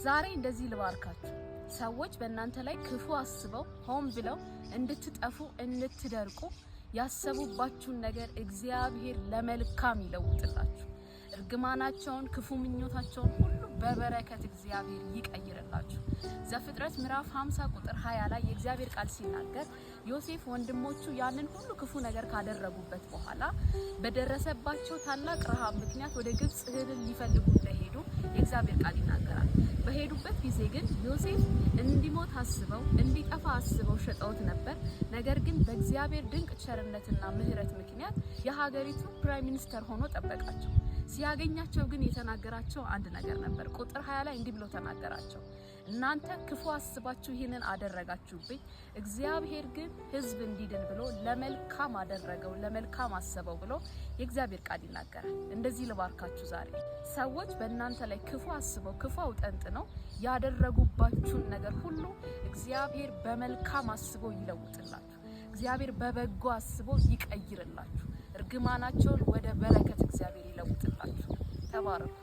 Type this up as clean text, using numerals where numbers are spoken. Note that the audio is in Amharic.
ዛሬ እንደዚህ ልባርካችሁ። ሰዎች በእናንተ ላይ ክፉ አስበው ሆን ብለው እንድትጠፉ እንድትደርቁ ያሰቡባችሁን ነገር እግዚአብሔር ለመልካም ይለውጥላችሁ። እርግማናቸውን ክፉ ምኞታቸውን ሁሉ በበረከት እግዚአብሔር ይቀይርላችሁ። ዘፍጥረት ምዕራፍ 50 ቁጥር 20 ላይ የእግዚአብሔር ቃል ሲናገር ዮሴፍ ወንድሞቹ ያንን ሁሉ ክፉ ነገር ካደረጉበት በኋላ በደረሰባቸው ታላቅ ረሃብ ምክንያት ወደ ግብጽ እህልን ሊፈልጉ እንደሄዱ የእግዚአብሔር ቃል ይናገራል። በሄዱበት ጊዜ ግን ዮሴፍ እንዲሞት አስበው እንዲጠፋ አስበው ሸጠውት ነበር። ነገር ግን በእግዚአብሔር ድንቅ ቸርነትና ምሕረት ምክንያት የሀገሪቱ ፕራይም ሚኒስተር ሆኖ ጠበቃቸው። ሲያገኛቸው ግን የተናገራቸው አንድ ነገር ነበር። ቁጥር 20 ላይ እንዲህ ብሎ ተናገራቸው፣ እናንተ ክፉ አስባችሁ ይህንን አደረጋችሁብኝ፣ እግዚአብሔር ግን ሕዝብ እንዲድን ብሎ ለመልካም አደረገው፣ ለመልካም አሰበው ብሎ የእግዚአብሔር ቃል ይናገራል። እንደዚህ ልባርካችሁ። ዛሬ ሰዎች በእናንተ ላይ ክፉ አስበው ክፉ አውጠንጥነው ያደረጉባችሁን ነገር ሁሉ እግዚአብሔር በመልካም አስቦ ይለውጥላችሁ። እግዚአብሔር በበጎ አስቦ ይቀይርላችሁ። እርግማናቸውን ወደ በረከት እግዚአብሔር ይለውጥላችሁ። ተባረኩ።